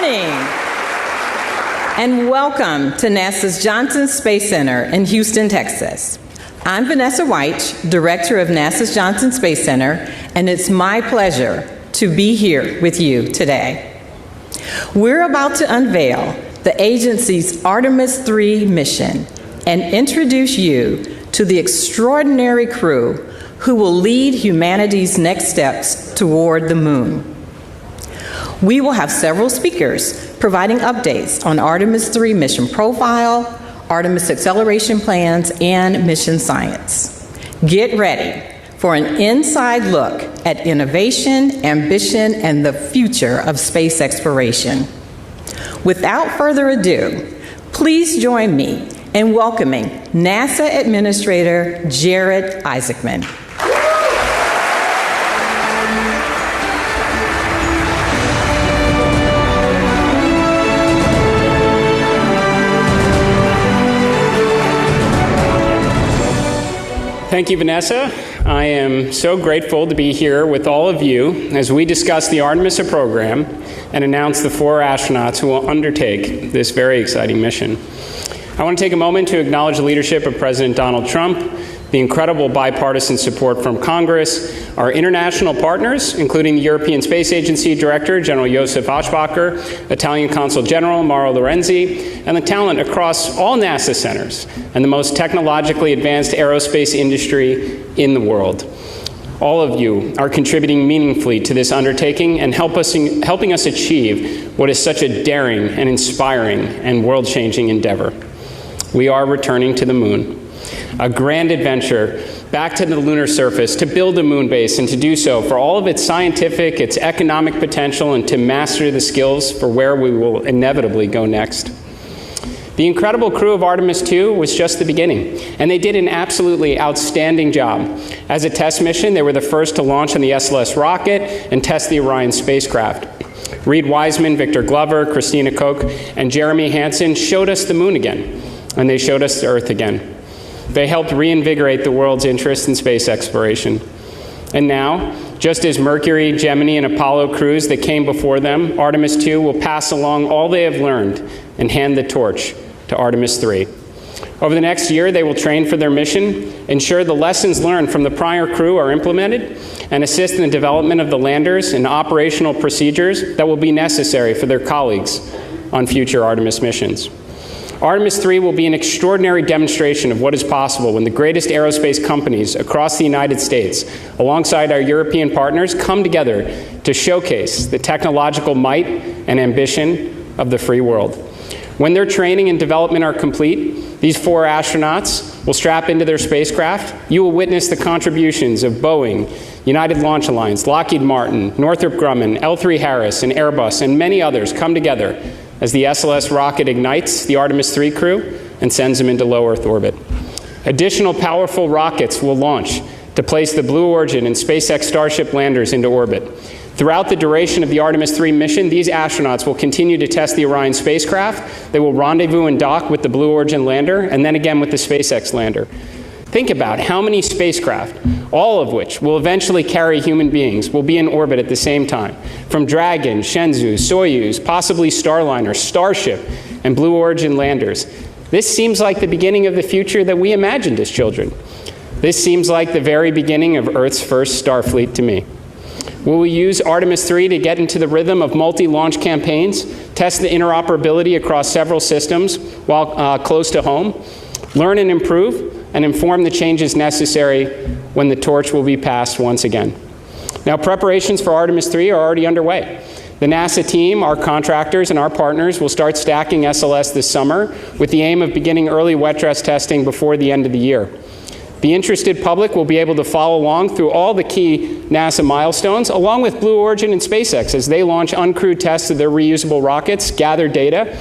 morning, and welcome to NASA's Johnson Space Center in Houston, Texas. I'm Vanessa White, Director of NASA's Johnson Space Center, and it's my pleasure to be here with you today. We're about to unveil the agency's Artemis 3 mission and introduce you to the extraordinary crew who will lead humanity's next steps toward the moon. We will have several speakers providing updates on Artemis 3 mission profile, Artemis acceleration plans, and mission science. Get ready for an inside look at innovation, ambition, and the future of space exploration. Without further ado, please join me in welcoming NASA Administrator Jared Isaacman. Thank you, Vanessa. I am so grateful to be here with all of you as we discuss the Artemis program and announce the 4 astronauts who will undertake this very exciting mission. I want to take a moment to acknowledge the leadership of President Donald Trump, the incredible bipartisan support from Congress, our international partners, including the European Space Agency Director, General Josef Aschbacher, Italian Consul General Mauro Lorenzi, and the talent across all NASA centers and the most technologically advanced aerospace industry in the world. All of you are contributing meaningfully to this undertaking and helping us achieve what is such a daring and inspiring and world-changing endeavor. We are returning to the moon. A grand adventure back to the lunar surface to build a moon base and to do so for all of its scientific, its economic potential, and to master the skills for where we will inevitably go next. The incredible crew of Artemis 2 was just the beginning, and they did an absolutely outstanding job. As a test mission, they were the first to launch on the SLS rocket and test the Orion spacecraft. Reed Wiseman, Victor Glover, Christina Koch, and Jeremy Hansen showed us the moon again, and they showed us the Earth again. They helped reinvigorate the world's interest in space exploration. And now, just as Mercury, Gemini, and Apollo crews that came before them, Artemis 2 will pass along all they have learned and hand the torch to Artemis 3. Over the next year, they will train for their mission, ensure the lessons learned from the prior crew are implemented, and assist in the development of the landers and operational procedures that will be necessary for their colleagues on future Artemis missions. Artemis 3 will be an extraordinary demonstration of what is possible when the greatest aerospace companies across the United States, alongside our European partners, come together to showcase the technological might and ambition of the free world. When their training and development are complete, these 4 astronauts will strap into their spacecraft. You will witness the contributions of Boeing, United Launch Alliance, Lockheed Martin, Northrop Grumman, L3 Harris, and Airbus, and many others come together as the SLS rocket ignites the Artemis 3 crew and sends them into low Earth orbit. Additional powerful rockets will launch to place the Blue Origin and SpaceX Starship landers into orbit. Throughout the duration of the Artemis 3 mission, these astronauts will continue to test the Orion spacecraft. They will rendezvous and dock with the Blue Origin lander, and then again with the SpaceX lander. Think about how many spacecraft, all of which will eventually carry human beings, will be in orbit at the same time. From Dragon, Shenzhou, Soyuz, possibly Starliner, Starship, and Blue Origin landers. This seems like the beginning of the future that we imagined as children. This seems like the very beginning of Earth's first Starfleet to me. Will we use Artemis 3 to get into the rhythm of multi-launch campaigns, test the interoperability across several systems while close to home, learn and improve, and inform the changes necessary when the torch will be passed once again? Now, preparations for Artemis 3 are already underway. The NASA team, our contractors, and our partners will start stacking SLS this summer with the aim of beginning early wet dress testing before the end of the year. The interested public will be able to follow along through all the key NASA milestones, along with Blue Origin and SpaceX as they launch uncrewed tests of their reusable rockets, gather data,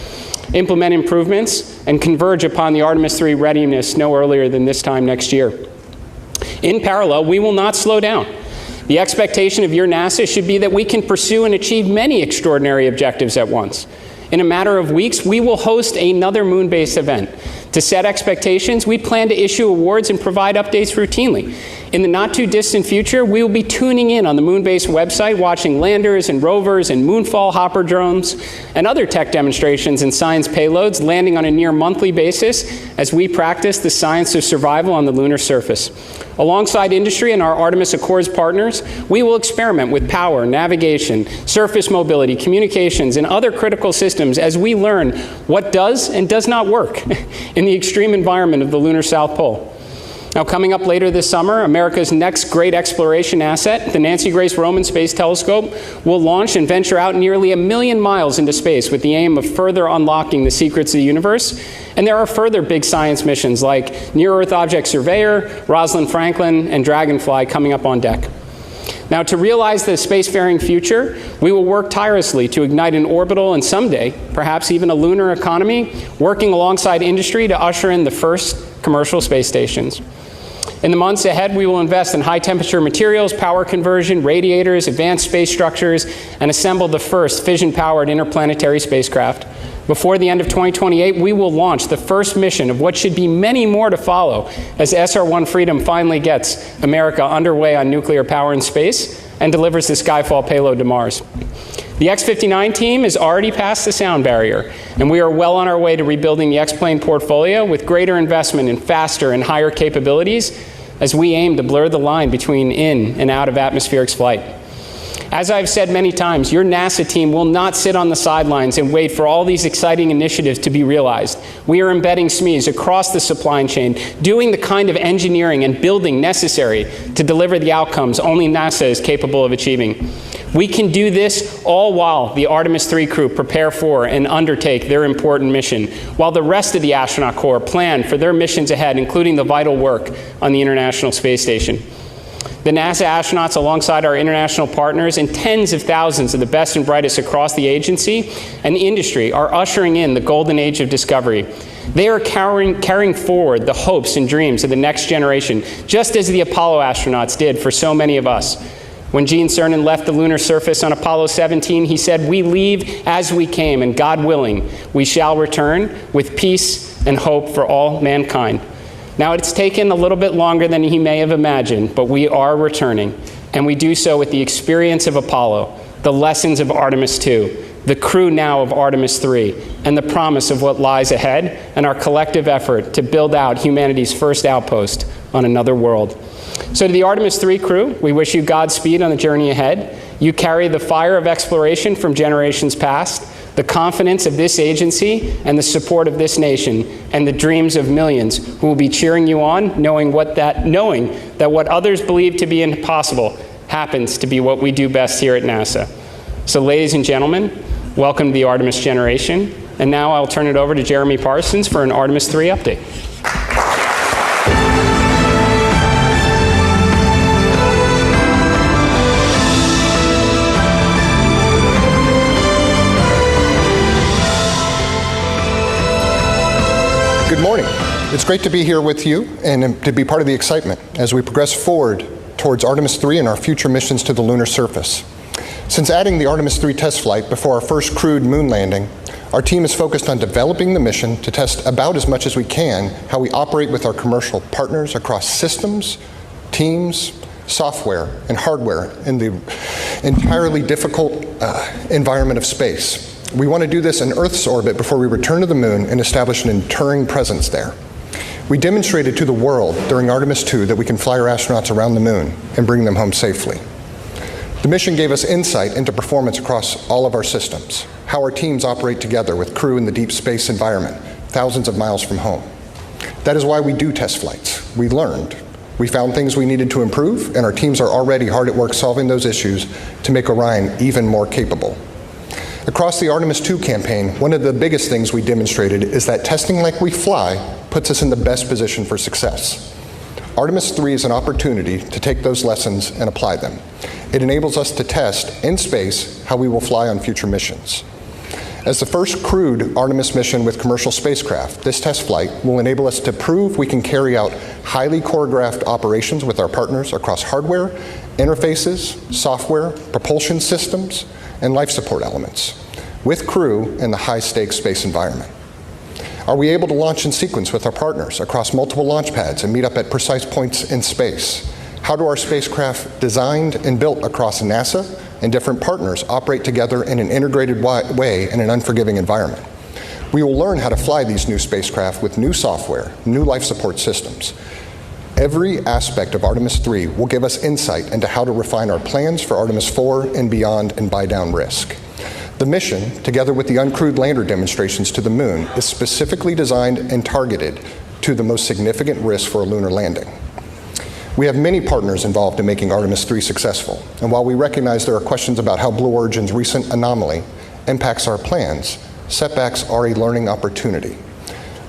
implement improvements, and converge upon the Artemis 3 readiness no earlier than this time next year. In parallel, we will not slow down. The expectation of your NASA should be that we can pursue and achieve many extraordinary objectives at once. In a matter of weeks, we will host another moon base event To set expectations, we plan to issue awards and provide updates routinely. In the not-too-distant future, we will be tuning in on the Moonbase website, watching landers and rovers and moonfall hopper drones and other tech demonstrations and science payloads landing on a near-monthly basis as we practice the science of survival on the lunar surface. Alongside industry and our Artemis Accords partners, we will experiment with power, navigation, surface mobility, communications, and other critical systems as we learn what does and does not work in the extreme environment of the lunar South Pole. Now, coming up later this summer, America's next great exploration asset, the Nancy Grace Roman Space Telescope, will launch and venture out nearly 1 million miles into space with the aim of further unlocking the secrets of the universe. And there are further big science missions like Near-Earth Object Surveyor, Rosalind Franklin, and Dragonfly coming up on deck. Now, to realize the spacefaring future, we will work tirelessly to ignite an orbital and someday, perhaps even a lunar economy, working alongside industry to usher in the first commercial space stations. In the months ahead, we will invest in high-temperature materials, power conversion, radiators, advanced space structures, and assemble the first fission-powered interplanetary spacecraft. Before the end of 2028, we will launch the first mission of what should be many more to follow as SR-1 Freedom finally gets America underway on nuclear power in space and delivers the Skyfall payload to Mars. The X-59 team has already passed the sound barrier, and we are well on our way to rebuilding the X-plane portfolio with greater investment in faster and higher capabilities as we aim to blur the line between in and out of atmospheric flight. As I've said many times, your NASA team will not sit on the sidelines and wait for all these exciting initiatives to be realized. We are embedding SMEs across the supply chain, doing the kind of engineering and building necessary to deliver the outcomes only NASA is capable of achieving. We can do this all while the Artemis 3 crew prepare for and undertake their important mission, while the rest of the astronaut corps plan for their missions ahead, including the vital work on the International Space Station. The NASA astronauts, alongside our international partners and tens of thousands of the best and brightest across the agency and the industry, are ushering in the golden age of discovery. They are carrying forward the hopes and dreams of the next generation, just as the Apollo astronauts did for so many of us. When Gene Cernan left the lunar surface on Apollo 17, he said, "We leave as we came, and God willing, we shall return with peace and hope for all mankind." Now, it's taken a little bit longer than he may have imagined, but we are returning, and we do so with the experience of Apollo, the lessons of Artemis 2, the crew now of Artemis 3, and the promise of what lies ahead, and our collective effort to build out humanity's first outpost on another world. So to the Artemis 3 crew, we wish you Godspeed on the journey ahead. You carry the fire of exploration from generations past, the confidence of this agency and the support of this nation, and the dreams of millions who will be cheering you on, knowing that what others believe to be impossible happens to be what we do best here at NASA. So ladies and gentlemen, welcome to the Artemis generation. And now I'll turn it over to Jeremy Parsons for an Artemis 3 update. Good morning. It's great to be here with you and to be part of the excitement as we progress forward towards Artemis 3 and our future missions to the lunar surface. Since adding the Artemis 3 test flight before our first crewed moon landing, our team is focused on developing the mission to test about as much as we can how we operate with our commercial partners across systems, teams, software, and hardware in the entirely difficult environment of space. We want to do this in Earth's orbit before we return to the moon and establish an enduring presence there. We demonstrated to the world during Artemis 2 that we can fly our astronauts around the moon and bring them home safely. The mission gave us insight into performance across all of our systems, how our teams operate together with crew in the deep space environment, thousands of miles from home. That is why we do test flights. We learned. We found things we needed to improve, and our teams are already hard at work solving those issues to make Orion even more capable. Across the Artemis 2 campaign, one of the biggest things we demonstrated is that testing like we fly puts us in the best position for success. Artemis 3 is an opportunity to take those lessons and apply them. It enables us to test in space how we will fly on future missions. As the first crewed Artemis mission with commercial spacecraft, this test flight will enable us to prove we can carry out highly choreographed operations with our partners across hardware, interfaces, software, propulsion systems, and life support elements, with crew in the high-stakes space environment. Are we able to launch in sequence with our partners across multiple launch pads and meet up at precise points in space? How do our spacecraft designed and built across NASA and different partners operate together in an integrated way in an unforgiving environment? We will learn how to fly these new spacecraft with new software, new life support systems. Every aspect of Artemis 3 will give us insight into how to refine our plans for Artemis 4 and beyond and buy down risk. The mission, together with the uncrewed lander demonstrations to the moon, is specifically designed and targeted to the most significant risk for a lunar landing. We have many partners involved in making Artemis 3 successful, and while we recognize there are questions about how Blue Origin's recent anomaly impacts our plans, setbacks are a learning opportunity.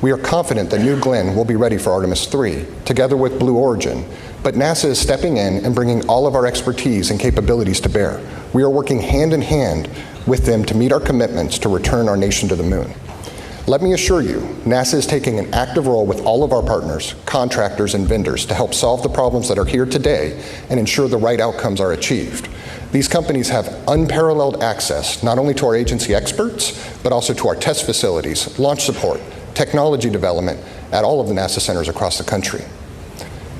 We are confident that New Glenn will be ready for Artemis 3, together with Blue Origin, but NASA is stepping in and bringing all of our expertise and capabilities to bear. We are working hand in hand with them to meet our commitments to return our nation to the moon. Let me assure you, NASA is taking an active role with all of our partners, contractors, and vendors to help solve the problems that are here today and ensure the right outcomes are achieved. These companies have unparalleled access not only to our agency experts, but also to our test facilities, launch support, technology development at all of the NASA centers across the country.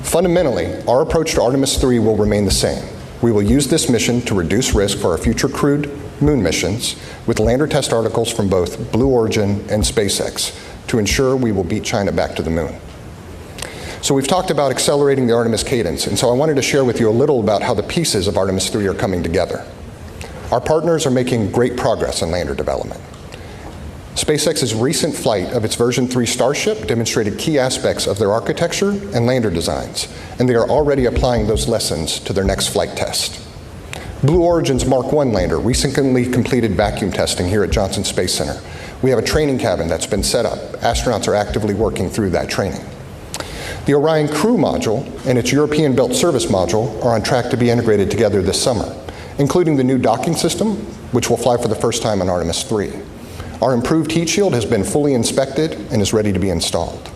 Fundamentally, our approach to Artemis 3 will remain the same. We will use this mission to reduce risk for our future crewed moon missions with lander test articles from both Blue Origin and SpaceX to ensure we will beat China back to the moon. So we've talked about accelerating the Artemis cadence, and so I wanted to share with you a little about how the pieces of Artemis 3 are coming together. Our partners are making great progress in lander development. SpaceX's recent flight of its version 3 Starship demonstrated key aspects of their architecture and lander designs, and they are already applying those lessons to their next flight test. Blue Origin's Mark 1 lander recently completed vacuum testing here at Johnson Space Center. We have a training cabin that's been set up. Astronauts are actively working through that training. The Orion Crew Module and its European-built service module are on track to be integrated together this summer, including the new docking system, which will fly for the first time on Artemis 3. Our improved heat shield has been fully inspected and is ready to be installed.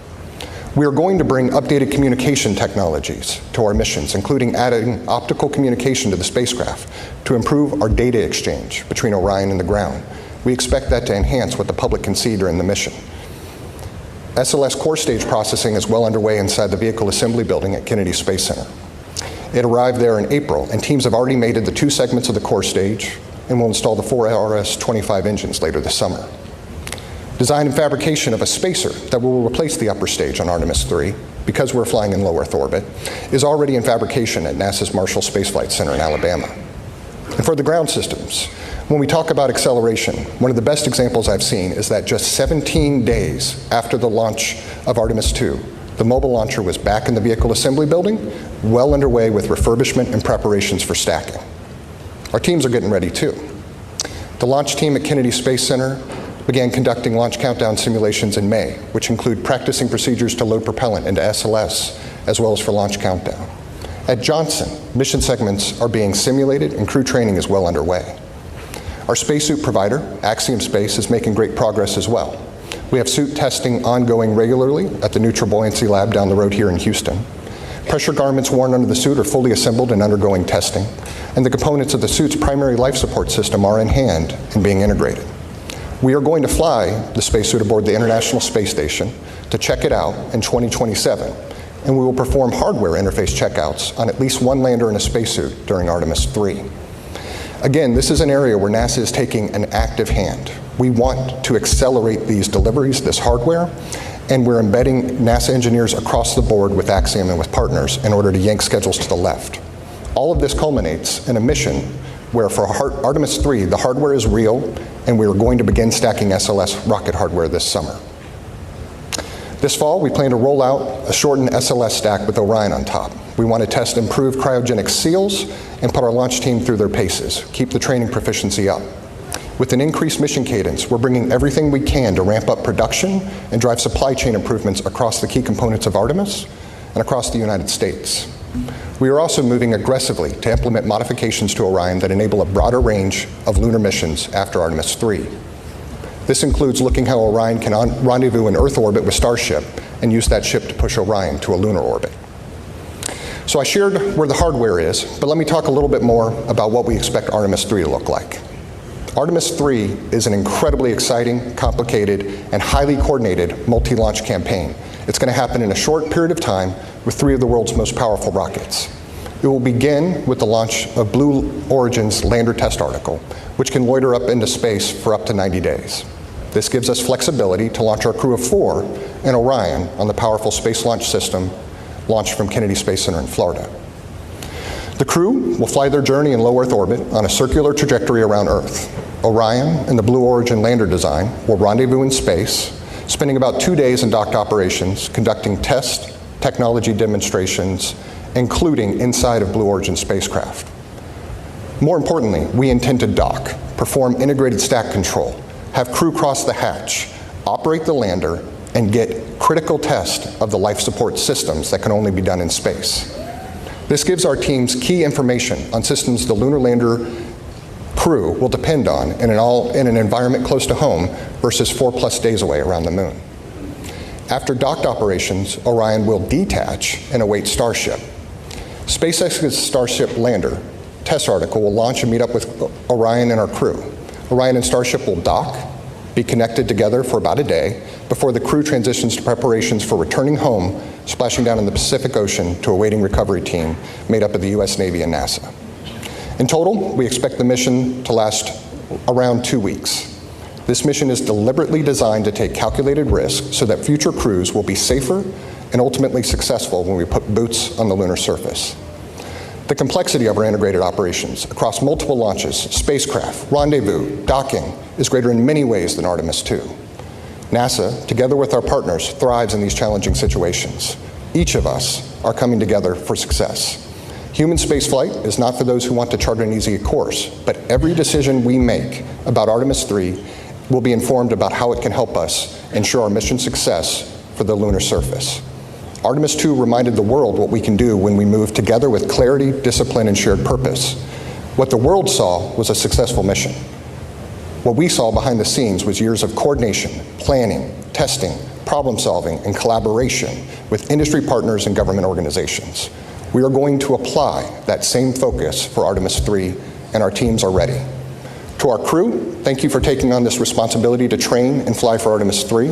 We are going to bring updated communication technologies to our missions, including adding optical communication to the spacecraft to improve our data exchange between Orion and the ground. We expect that to enhance what the public can see during the mission. SLS core stage processing is well underway inside the Vehicle Assembly Building at Kennedy Space Center. It arrived there in April, and teams have already mated the 2 segments of the core stage and will install the 4 RS-25 engines later this summer. Design and fabrication of a spacer that will replace the upper stage on Artemis 3, because we're flying in low Earth orbit, is already in fabrication at NASA's Marshall Space Flight Center in Alabama. And for the ground systems, when we talk about acceleration, one of the best examples I've seen is that just 17 days after the launch of Artemis 2, the mobile launcher was back in the Vehicle Assembly Building, well underway with refurbishment and preparations for stacking. Our teams are getting ready too. The launch team at Kennedy Space Center began conducting launch countdown simulations in May, which include practicing procedures to load propellant into SLS, as well as for launch countdown. At Johnson, mission segments are being simulated and crew training is well underway. Our spacesuit provider, Axiom Space, is making great progress as well. We have suit testing ongoing regularly at the Neutral Buoyancy Lab down the road here in Houston. Pressure garments worn under the suit are fully assembled and undergoing testing, and the components of the suit's primary life support system are in hand and being integrated. We are going to fly the spacesuit aboard the International Space Station to check it out in 2027, and we will perform hardware interface checkouts on at least 1 lander in a spacesuit during Artemis 3. Again, this is an area where NASA is taking an active hand. We want to accelerate these deliveries, this hardware, and we're embedding NASA engineers across the board with Axiom and with partners in order to yank schedules to the left. All of this culminates in a mission where for Artemis 3, the hardware is real, and we are going to begin stacking SLS rocket hardware this summer. This fall, we plan to roll out a shortened SLS stack with Orion on top. We want to test improved cryogenic seals and put our launch team through their paces, keep the training proficiency up. With an increased mission cadence, we're bringing everything we can to ramp up production and drive supply chain improvements across the key components of Artemis and across the United States. We are also moving aggressively to implement modifications to Orion that enable a broader range of lunar missions after Artemis 3. This includes looking how Orion can rendezvous in Earth orbit with Starship and use that ship to push Orion to a lunar orbit. So I shared where the hardware is, but let me talk a little bit more about what we expect Artemis 3 to look like. Artemis 3 is an incredibly exciting, complicated, and highly coordinated multi-launch campaign. It's going to happen in a short period of time with 3 of the world's most powerful rockets. It will begin with the launch of Blue Origin's lander test article, which can loiter up into space for up to 90 days. This gives us flexibility to launch our crew of 4 and Orion on the powerful Space Launch System launched from Kennedy Space Center in Florida. The crew will fly their journey in low Earth orbit on a circular trajectory around Earth. Orion and the Blue Origin lander design will rendezvous in space, spending about 2 days in docked operations, conducting test technology demonstrations, including inside of Blue Origin spacecraft. More importantly, we intend to dock, perform integrated stack control, have crew cross the hatch, operate the lander, and get critical test of the life support systems that can only be done in space. This gives our teams key information on systems the lunar lander crew will depend on in an environment close to home versus 4+ days away around the moon. After docked operations, Orion will detach and await Starship. SpaceX's Starship lander test article will launch and meet up with Orion and our crew. Orion and Starship will dock, be connected together for about a day before the crew transitions to preparations for returning home, splashing down in the Pacific Ocean to a waiting recovery team made up of the US Navy and NASA. In total, we expect the mission to last around 2 weeks. This mission is deliberately designed to take calculated risks so that future crews will be safer and ultimately successful when we put boots on the lunar surface. The complexity of our integrated operations across multiple launches, spacecraft, rendezvous, docking is greater in many ways than Artemis 2. NASA, together with our partners, thrives in these challenging situations. Each of us are coming together for success. Human spaceflight is not for those who want to chart an easy course, but every decision we make about Artemis 3 will be informed about how it can help us ensure our mission success for the lunar surface. Artemis 2 reminded the world what we can do when we move together with clarity, discipline, and shared purpose. What the world saw was a successful mission. What we saw behind the scenes was years of coordination, planning, testing, problem solving, and collaboration with industry partners and government organizations. We are going to apply that same focus for Artemis 3, and our teams are ready. To our crew, thank you for taking on this responsibility to train and fly for Artemis 3.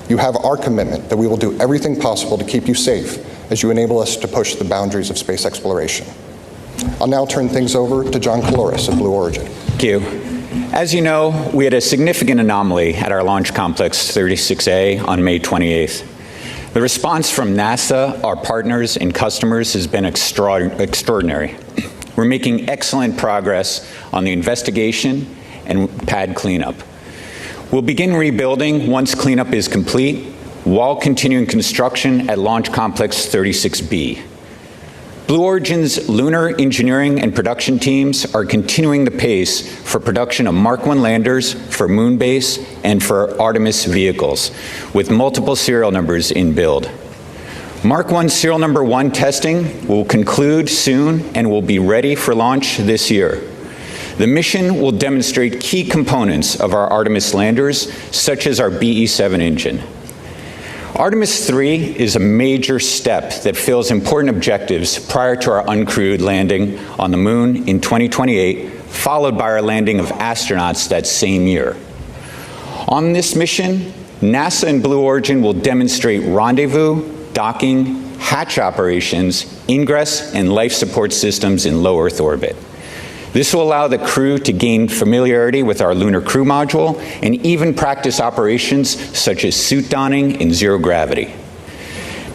You have our commitment that we will do everything possible to keep you safe as you enable us to push the boundaries of space exploration. I'll now turn things over to John Caloris of Blue Origin. Thank you. As you know, we had a significant anomaly at our Launch Complex 36A on May 28th. The response from NASA, our partners, and customers has been extraordinary. We're making excellent progress on the investigation and pad cleanup. We'll begin rebuilding once cleanup is complete, while continuing construction at Launch Complex 36B. Blue Origin's lunar engineering and production teams are continuing the pace for production of Mark 1 landers for Moonbase and for Artemis vehicles, with multiple serial numbers in build. Mark 1 serial number 1 testing will conclude soon and will be ready for launch this year. The mission will demonstrate key components of our Artemis landers, such as our BE-7 engine. Artemis 3 is a major step that fills important objectives prior to our uncrewed landing on the moon in 2028, followed by our landing of astronauts that same year. On this mission, NASA and Blue Origin will demonstrate rendezvous, docking, hatch operations, ingress, and life support systems in low Earth orbit. This will allow the crew to gain familiarity with our Lunar Crew Module and even practice operations such as suit donning in zero gravity.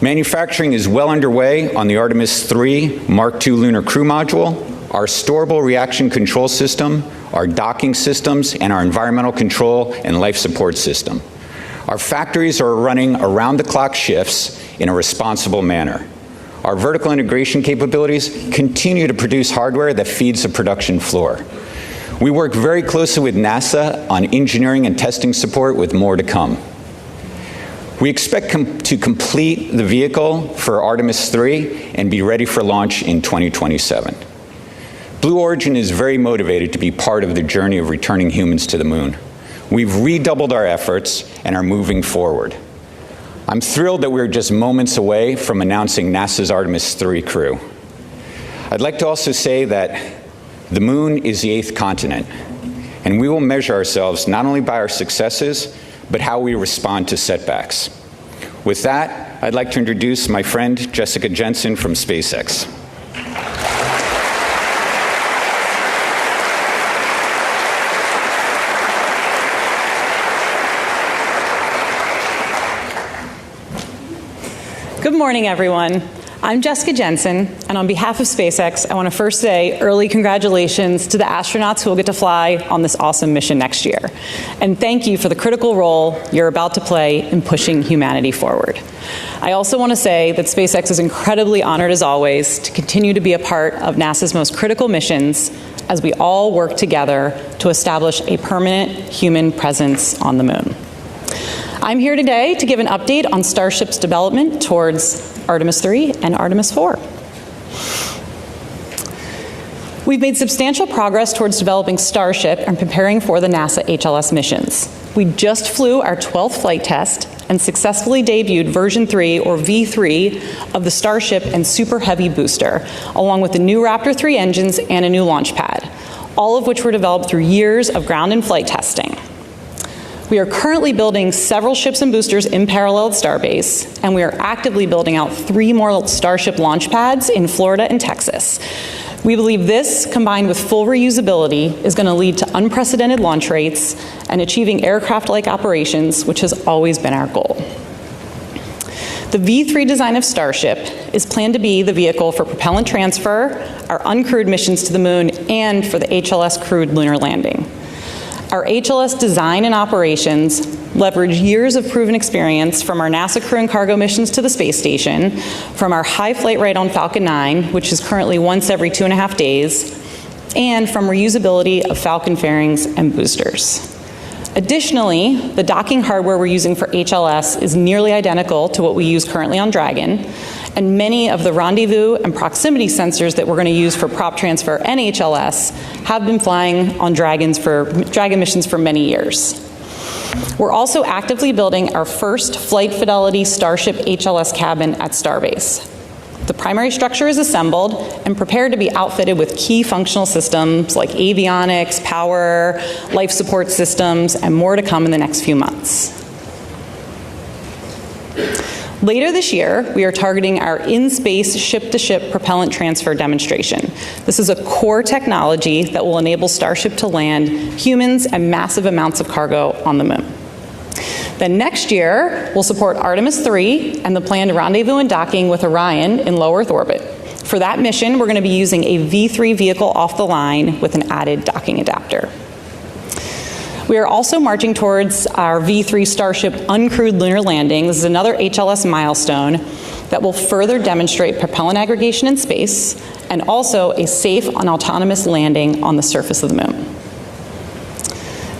Manufacturing is well underway on the Artemis 3 Mark II Lunar Crew Module, our storable reaction control system, our docking systems, and our environmental control and life support system. Our factories are running around-the-clock shifts in a responsible manner. Our vertical integration capabilities continue to produce hardware that feeds the production floor. We work very closely with NASA on engineering and testing support with more to come. We expect to complete the vehicle for Artemis 3 and be ready for launch in 2027. Blue Origin is very motivated to be part of the journey of returning humans to the moon. We've redoubled our efforts and are moving forward. I'm thrilled that we're just moments away from announcing NASA's Artemis 3 crew. I'd like to also say that the moon is the 8th continent. and we will measure ourselves not only by our successes, but how we respond to setbacks. With that, I'd like to introduce my friend Jessica Jensen from SpaceX. Good morning, everyone. I'm Jessica Jensen, and on behalf of SpaceX, I want to first say early congratulations to the astronauts who will get to fly on this awesome mission next year. And thank you for the critical role you're about to play in pushing humanity forward. I also want to say that SpaceX is incredibly honored, as always, to continue to be a part of NASA's most critical missions as we all work together to establish a permanent human presence on the moon. I'm here today to give an update on Starship's development towards Artemis 3 and Artemis 4. We've made substantial progress towards developing Starship and preparing for the NASA HLS missions. We just flew our 12th flight test and successfully debuted version 3, or V3, of the Starship and Super Heavy booster, along with the new Raptor 3 engines and a new launch pad, all of which were developed through years of ground and flight testing. We are currently building several ships and boosters in parallel at Starbase, and we are actively building out 3 more Starship launch pads in Florida and Texas. We believe this, combined with full reusability, is going to lead to unprecedented launch rates and achieving aircraft-like operations, which has always been our goal. The V3 design of Starship is planned to be the vehicle for propellant transfer, our uncrewed missions to the moon, and for the HLS crewed lunar landing. Our HLS design and operations leverage years of proven experience from our NASA crew and cargo missions to the space station, from our high flight rate on Falcon 9, which is currently once every 2.5 days, and from reusability of Falcon fairings and boosters. Additionally, the docking hardware we're using for HLS is nearly identical to what we use currently on Dragon, and many of the rendezvous and proximity sensors that we're going to use for prop transfer and HLS have been flying on Dragon missions for many years. We're also actively building our first flight fidelity Starship HLS cabin at Starbase. The primary structure is assembled and prepared to be outfitted with key functional systems like avionics, power, life support systems, and more to come in the next few months. Later this year, we are targeting our in-space ship-to-ship propellant transfer demonstration. This is a core technology that will enable Starship to land humans and massive amounts of cargo on the moon. Then next year, we'll support Artemis 3 and the planned rendezvous and docking with Orion in low Earth orbit. For that mission, we're going to be using a V3 vehicle off the line with an added docking adapter. We are also marching towards our V3 Starship uncrewed lunar landing. This is another HLS milestone that will further demonstrate propellant aggregation in space and also a safe and autonomous landing on the surface of the moon.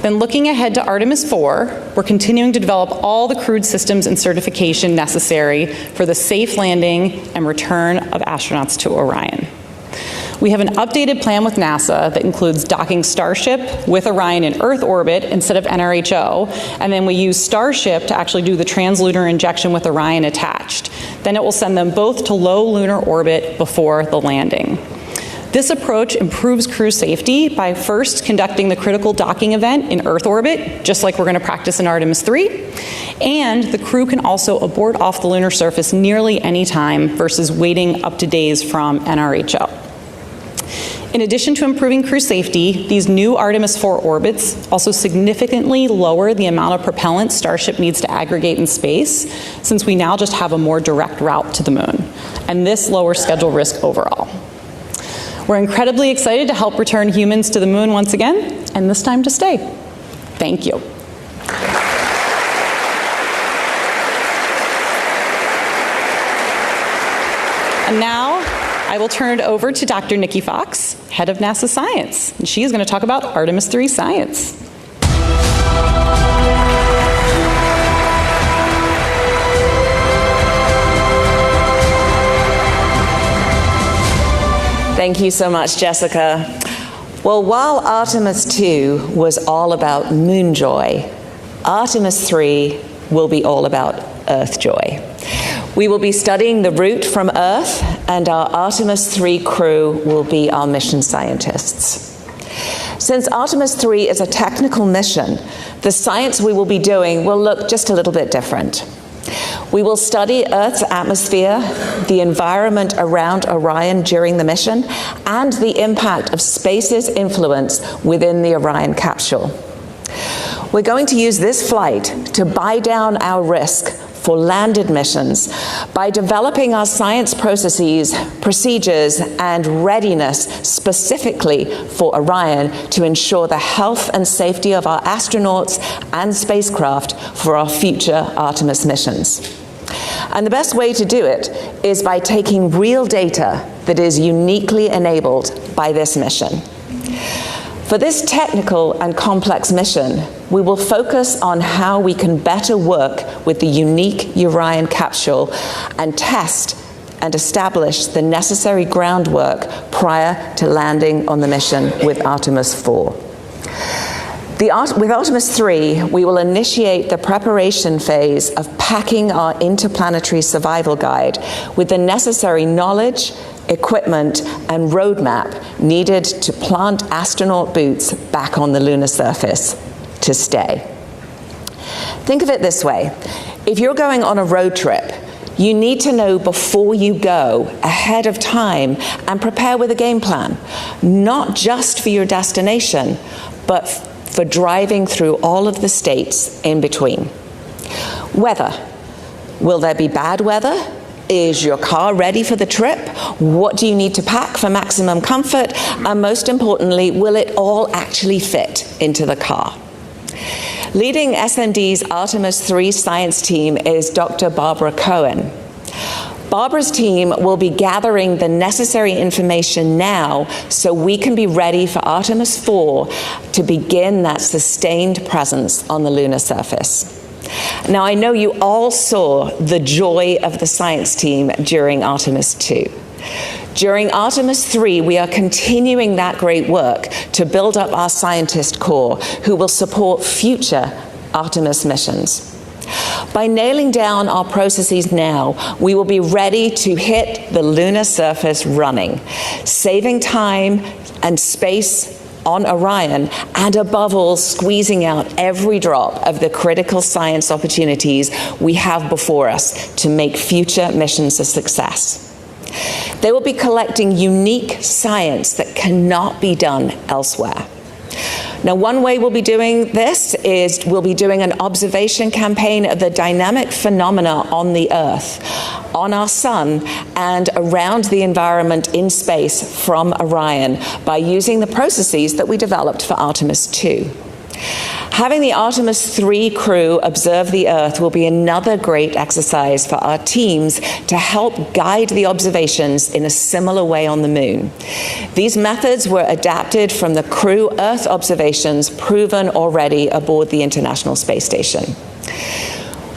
Then looking ahead to Artemis 4, we're continuing to develop all the crewed systems and certification necessary for the safe landing and return of astronauts to Orion. We have an updated plan with NASA that includes docking Starship with Orion in Earth orbit instead of NRHO, and then we use Starship to actually do the translunar injection with Orion attached. Then it will send them both to low lunar orbit before the landing. This approach improves crew safety by first conducting the critical docking event in Earth orbit, just like we're going to practice in Artemis 3, and the crew can also abort off the lunar surface nearly any time versus waiting up to days from NRHO. In addition to improving crew safety, these new Artemis 4 orbits also significantly lower the amount of propellant Starship needs to aggregate in space, since we now just have a more direct route to the moon, and this lowers schedule risk overall. We're incredibly excited to help return humans to the moon once again, and this time to stay. Thank you. And now, I will turn it over to Dr. Nikki Fox, head of NASA Science, and she is going to talk about Artemis 3 science. Thank you so much, Jessica. Well, while Artemis 2 was all about moon joy, Artemis 3 will be all about Earth joy. We will be studying the route from Earth, and our Artemis 3 crew will be our mission scientists. Since Artemis 3 is a technical mission, the science we will be doing will look just a little bit different. We will study Earth's atmosphere, the environment around Orion during the mission, and the impact of space's influence within the Orion capsule. We're going to use this flight to buy down our risk for landed missions by developing our science processes, procedures, and readiness specifically for Orion to ensure the health and safety of our astronauts and spacecraft for our future Artemis missions. And the best way to do it is by taking real data that is uniquely enabled by this mission. For this technical and complex mission, we will focus on how we can better work with the unique Orion capsule and test and establish the necessary groundwork prior to landing on the mission with Artemis 4. With Artemis 3, we will initiate the preparation phase of packing our interplanetary survival guide with the necessary knowledge, equipment, and roadmap needed to plant astronaut boots back on the lunar surface to stay. Think of it this way. If you're going on a road trip, you need to know before you go, ahead of time, and prepare with a game plan, not just for your destination, but for driving through all of the states in between. Weather. Will there be bad weather? Is your car ready for the trip? What do you need to pack for maximum comfort? And most importantly, will it all actually fit into the car? Leading SMD's Artemis 3 science team is Dr. Barbara Cohen. Barbara's team will be gathering the necessary information now so we can be ready for Artemis 4 to begin that sustained presence on the lunar surface. Now, I know you all saw the joy of the science team during Artemis 2. During Artemis 3, we are continuing that great work to build up our scientist corps who will support future Artemis missions. By nailing down our processes now, we will be ready to hit the lunar surface running, saving time and space on Orion, and above all, squeezing out every drop of the critical science opportunities we have before us to make future missions a success. They will be collecting unique science that cannot be done elsewhere. Now, one way we'll be doing this is we'll be doing an observation campaign of the dynamic phenomena on the Earth, on our sun, and around the environment in space from Orion by using the processes that we developed for Artemis 2. Having the Artemis 3 crew observe the Earth will be another great exercise for our teams to help guide the observations in a similar way on the Moon. These methods were adapted from the crew Earth observations proven already aboard the International Space Station.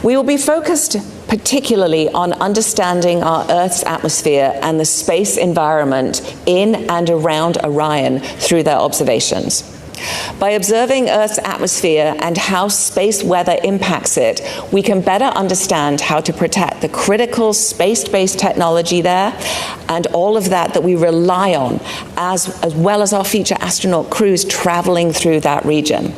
We will be focused particularly on understanding our Earth's atmosphere and the space environment in and around Orion through their observations. By observing Earth's atmosphere and how space weather impacts it, we can better understand how to protect the critical space-based technology there and all of that we rely on, as well as our future astronaut crews traveling through that region.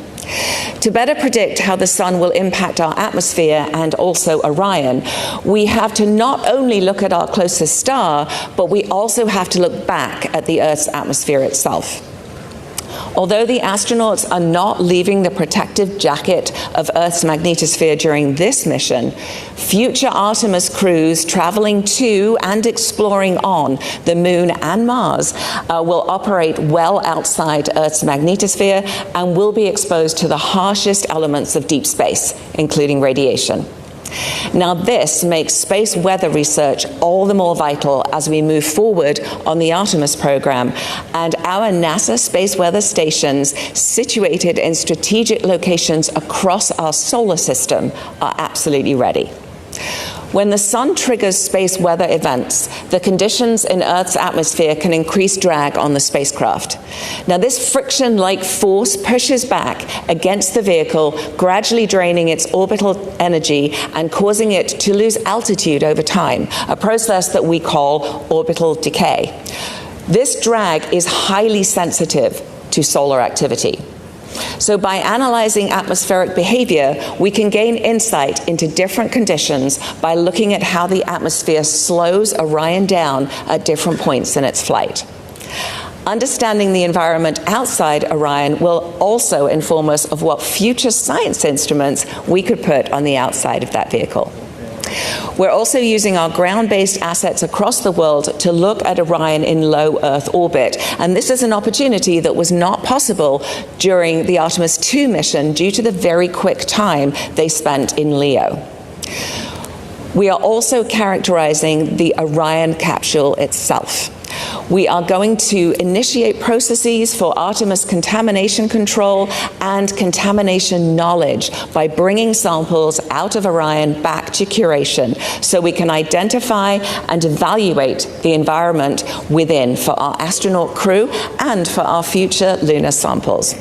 To better predict how the sun will impact our atmosphere and also Orion, we have to not only look at our closest star, but we also have to look back at the Earth's atmosphere itself. Although the astronauts are not leaving the protective jacket of Earth's magnetosphere during this mission, future Artemis crews traveling to and exploring on the Moon and Mars will operate well outside Earth's magnetosphere and will be exposed to the harshest elements of deep space, including radiation. Now, this makes space weather research all the more vital as we move forward on the Artemis program, and our NASA space weather stations situated in strategic locations across our solar system are absolutely ready. When the sun triggers space weather events, the conditions in Earth's atmosphere can increase drag on the spacecraft. Now, this friction-like force pushes back against the vehicle, gradually draining its orbital energy and causing it to lose altitude over time, a process that we call orbital decay. This drag is highly sensitive to solar activity. So by analyzing atmospheric behavior, we can gain insight into different conditions by looking at how the atmosphere slows Orion down at different points in its flight. Understanding the environment outside Orion will also inform us of what future science instruments we could put on the outside of that vehicle. We're also using our ground-based assets across the world to look at Orion in low Earth orbit, and this is an opportunity that was not possible during the Artemis 2 mission due to the very quick time they spent in LEO. We are also characterizing the Orion capsule itself. We are going to initiate processes for Artemis contamination control and contamination knowledge by bringing samples out of Orion back to curation so we can identify and evaluate the environment within for our astronaut crew and for our future lunar samples.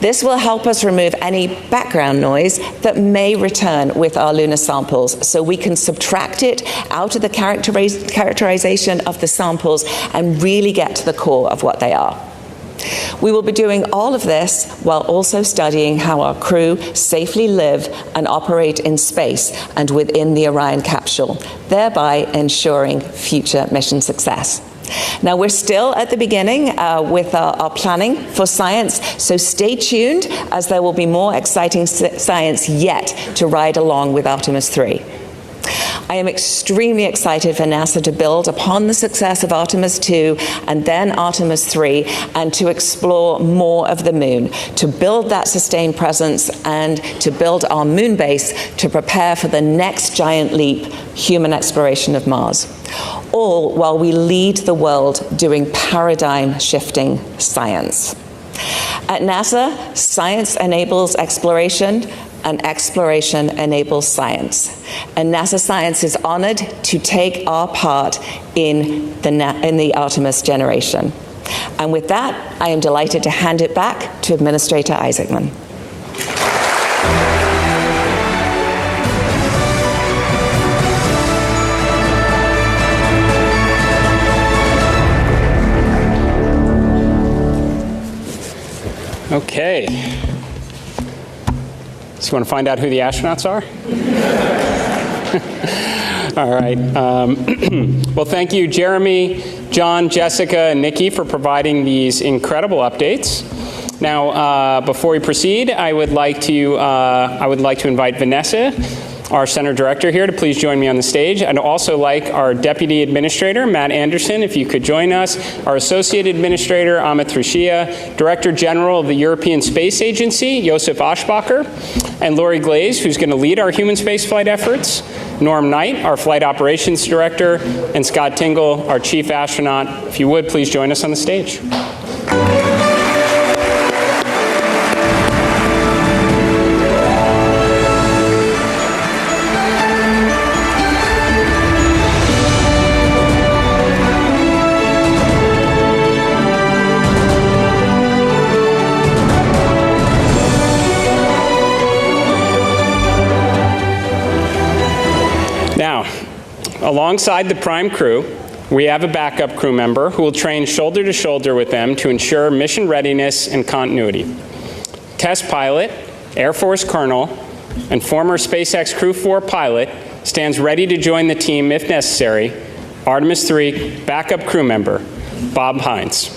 This will help us remove any background noise that may return with our lunar samples so we can subtract it out of the characterization of the samples and really get to the core of what they are. We will be doing all of this while also studying how our crew safely live and operate in space and within the Orion capsule, thereby ensuring future mission success. Now, we're still at the beginning with our planning for science, so stay tuned as there will be more exciting science yet to ride along with Artemis 3. I am extremely excited for NASA to build upon the success of Artemis 2 and then Artemis 3 and to explore more of the moon, to build that sustained presence and to build our moon base to prepare for the next giant leap, human exploration of Mars. All while we lead the world doing paradigm-shifting science. At NASA, science enables exploration, and exploration enables science. And NASA Science is honored to take our part in the Artemis generation. And with that, I am delighted to hand it back to Administrator Isaacman. Okay. So you want to find out who the astronauts are? All right. Well, thank you, Jeremy, John, Jessica, and Nikki for providing these incredible updates. Now, before we proceed, I would like to invite Vanessa, our center director here, to please join me on the stage. I'd also like our deputy administrator, Matt Anderson, if you could join us, our associate administrator, Amit Rushia, director general of the European Space Agency, Josef Aschbacher, and Lori Glaze, who's going to lead our human spaceflight efforts, Norm Knight, our flight operations director, and Scott Tingle, our chief astronaut. If you would, please join us on the stage. Now, alongside the prime crew, we have a backup crew member who will train shoulder to shoulder with them to ensure mission readiness and continuity. Test pilot, Air Force Colonel, and former SpaceX Crew 4 pilot stands ready to join the team if necessary, Artemis 3 backup crew member, Bob Hines.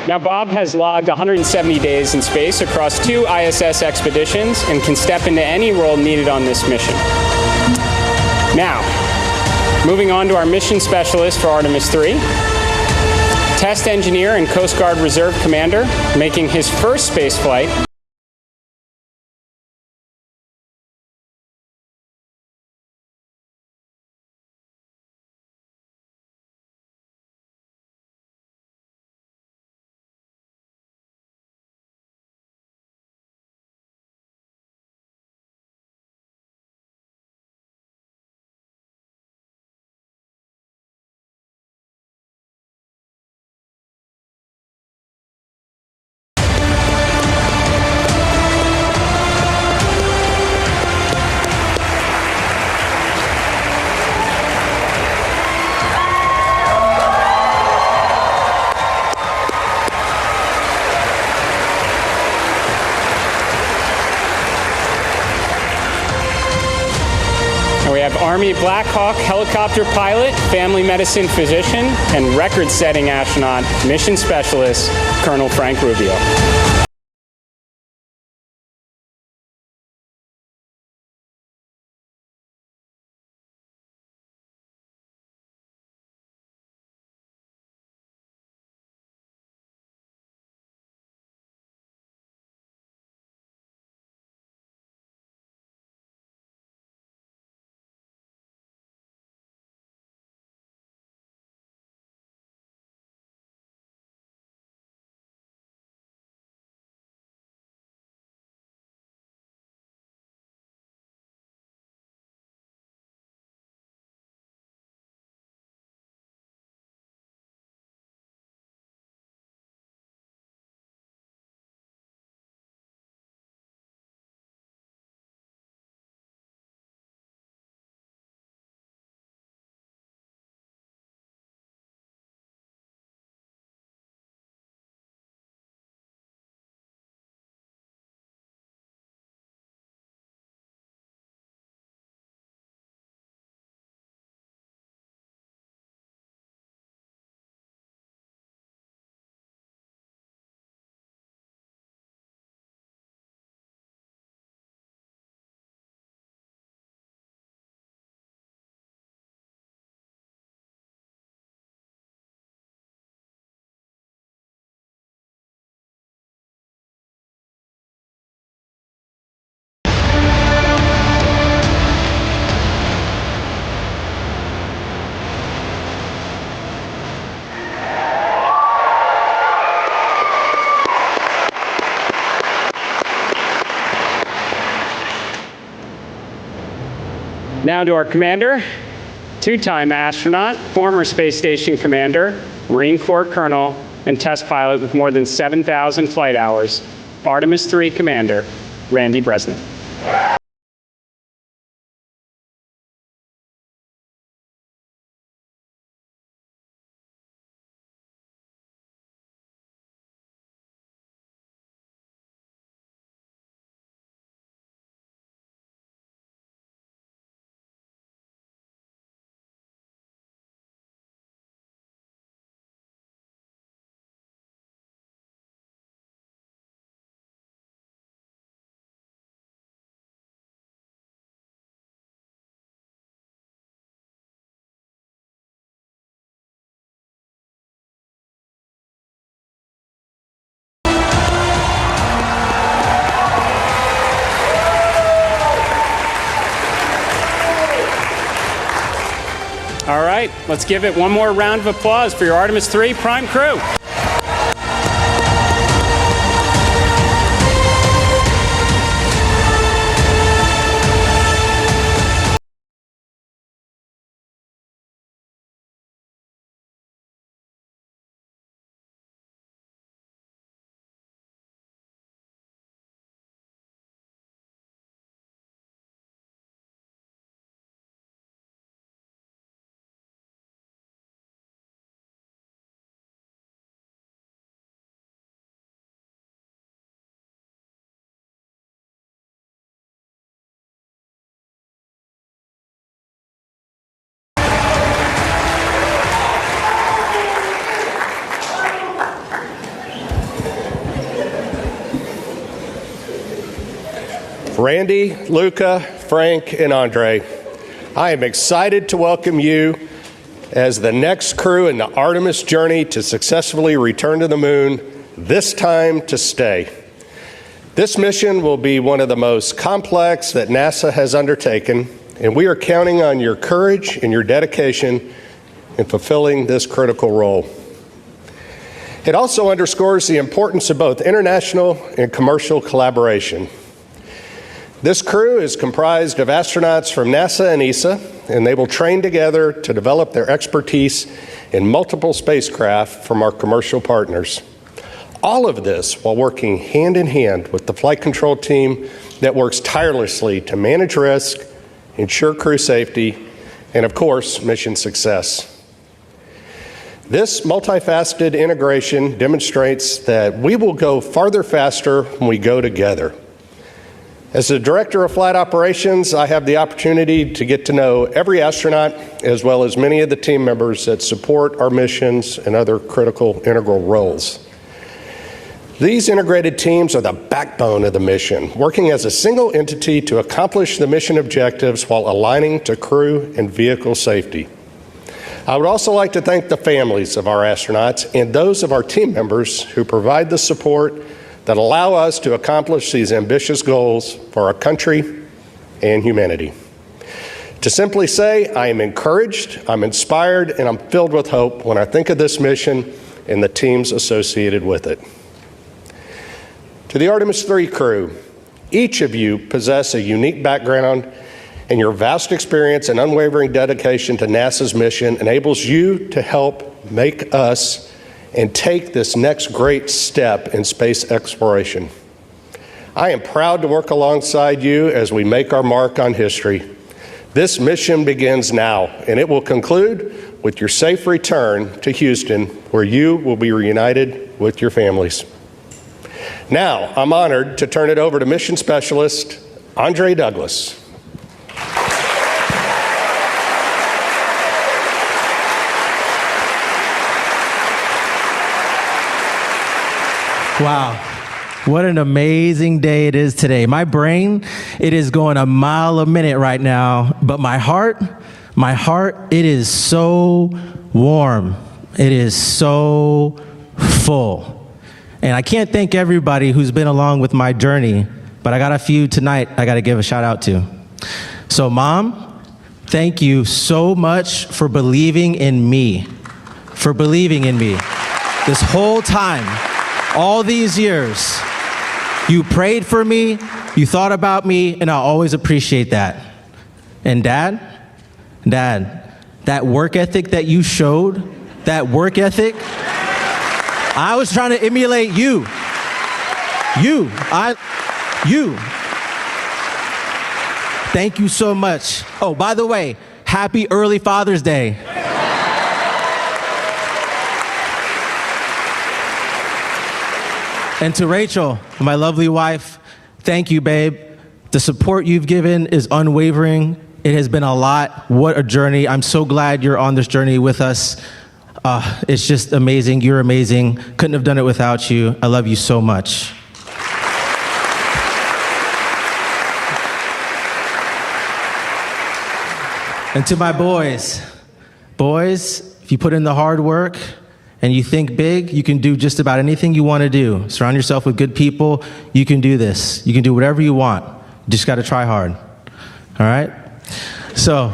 Now, Bob has logged 170 days in space across 2 ISS expeditions and can step into any role needed on this mission. Now, moving on to our mission specialist for Artemis 3. test engineer and Coast Guard Reserve Commander, making his first space flight. Army Black Hawk helicopter pilot, family medicine physician, and record-setting astronaut, mission specialist, Colonel Frank Rubio. Now to our commander, two-time astronaut, former space station commander, Marine Corps colonel, and test pilot with more than 7,000 flight hours, Artemis III commander, Randy Bresnan. All right, let's give it one more round of applause for your Artemis III prime crew. Randy, Luca, Frank, and Andre, I am excited to welcome you as the next crew in the Artemis journey to successfully return to the moon, this time to stay. This mission will be one of the most complex that NASA has undertaken, and we are counting on your courage and your dedication in fulfilling this critical role. It also underscores the importance of both international and commercial collaboration. This crew is comprised of astronauts from NASA and ESA, and they will train together to develop their expertise in multiple spacecraft from our commercial partners. All of this while working hand in hand with the flight control team that works tirelessly to manage risk, ensure crew safety, and of course, mission success. This multifaceted integration demonstrates that we will go farther faster when we go together. As the Director of Flight Operations, I have the opportunity to get to know every astronaut as well as many of the team members that support our missions and other critical integral roles. These integrated teams are the backbone of the mission, working as a single entity to accomplish the mission objectives while aligning to crew and vehicle safety. I would also like to thank the families of our astronauts and those of our team members who provide the support that allow us to accomplish these ambitious goals for our country and humanity. To simply say, I am encouraged, I'm inspired, and I'm filled with hope when I think of this mission and the teams associated with it. To the Artemis 3 crew, each of you possess a unique background, and your vast experience and unwavering dedication to NASA's mission enables you to help make us and take this next great step in space exploration. I am proud to work alongside you as we make our mark on history. This mission begins now, and it will conclude with your safe return to Houston, where you will be reunited with your families. Now, I'm honored to turn it over to Mission Specialist Andre Douglas. Wow, what an amazing day it is today. My brain, it is going a mile a minute right now, but my heart, it is so warm. It is so full. And I can't thank everybody who's been along with my journey, but I got a few tonight I got to give a shout out to. So Mom, thank you so much for believing in me, this whole time. All these years, you prayed for me, you thought about me, and I always appreciate that. And Dad, that work ethic that you showed, I was trying to emulate you. Thank you so much. Oh, by the way, happy early Father's Day. And to Rachel, my lovely wife, thank you, babe. The support you've given is unwavering. It has been a lot. What a journey. I'm so glad you're on this journey with us. It's just amazing. You're amazing. Couldn't have done it without you. I love you so much. And to my boys, if you put in the hard work, and you think big, you can do just about anything you want to do. Surround yourself with good people. You can do this. You can do whatever you want. You just got to try hard. All right? So,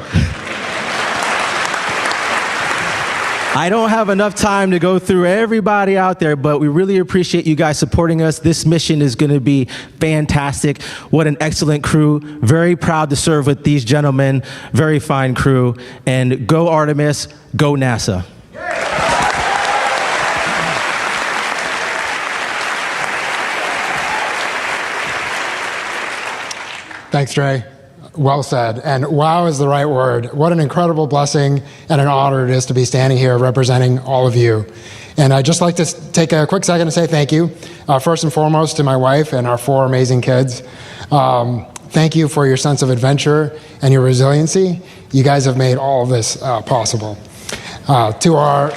I don't have enough time to go through everybody out there, but we really appreciate you guys supporting us. This mission is going to be fantastic. What an excellent crew. Very proud to serve with these gentlemen. Very fine crew. And go Artemis, go NASA. Thanks, Trey. Well said. And wow is the right word. What an incredible blessing and an honor it is to be standing here representing all of you. And I'd just like to take a quick second to say thank you, first and foremost to my wife and our 4 amazing kids. Thank you for your sense of adventure and your resiliency. You guys have made all of this possible. To our...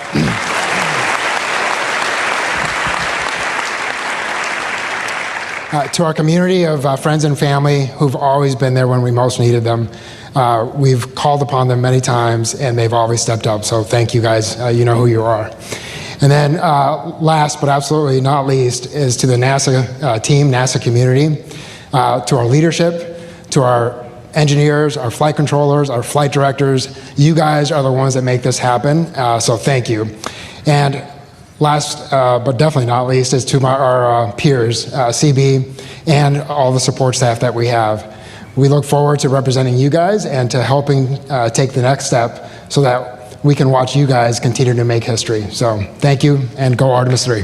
To our community of friends and family who've always been there when we most needed them, we've called upon them many times, and they've always stepped up. So thank you guys. You know who you are. And then last but absolutely not least is to the NASA team, NASA community, to our leadership, to our engineers, our flight controllers, our flight directors. You guys are the ones that make this happen, so thank you. And last but definitely not least is to our peers, CB, and all the support staff that we have. We look forward to representing you guys and to helping take the next step so that we can watch you guys continue to make history. So thank you, and go Artemis 3.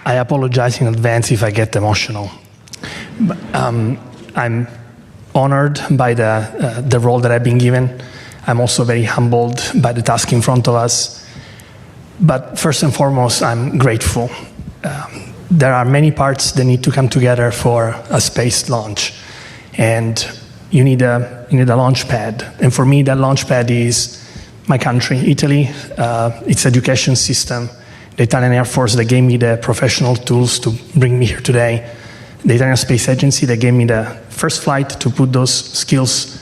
I apologize in advance if I get emotional. I'm honored by the role that I've been given. I'm also very humbled by the task in front of us. But first and foremost, I'm grateful. There are many parts that need to come together for a space launch, and you need a launch pad. And for me, that launch pad is my country, Italy, its education system, the Italian Air Force that gave me the professional tools to bring me here today, the Italian Space Agency that gave me the first flight to put those skills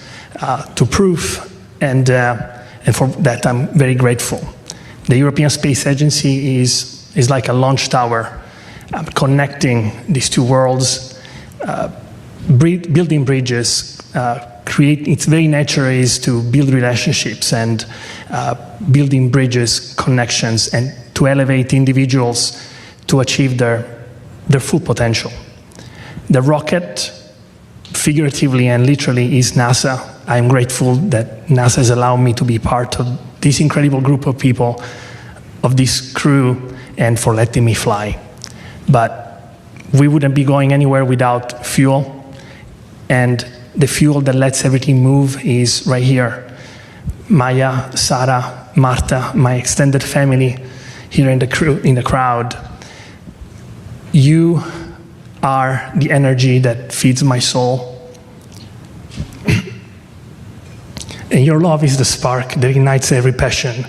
to proof, and for that I'm very grateful. The European Space Agency is like a launch tower, connecting these two worlds, building bridges, its very nature is to build relationships and building bridges, connections, and to elevate individuals to achieve their full potential. The rocket, figuratively and literally, is NASA. I'm grateful that NASA has allowed me to be part of this incredible group of people, of this crew, and for letting me fly. But we wouldn't be going anywhere without fuel, and the fuel that lets everything move is right here. Maya, Sarah, Marta, my extended family here in the crowd. You are the energy that feeds my soul. And your love is the spark that ignites every passion.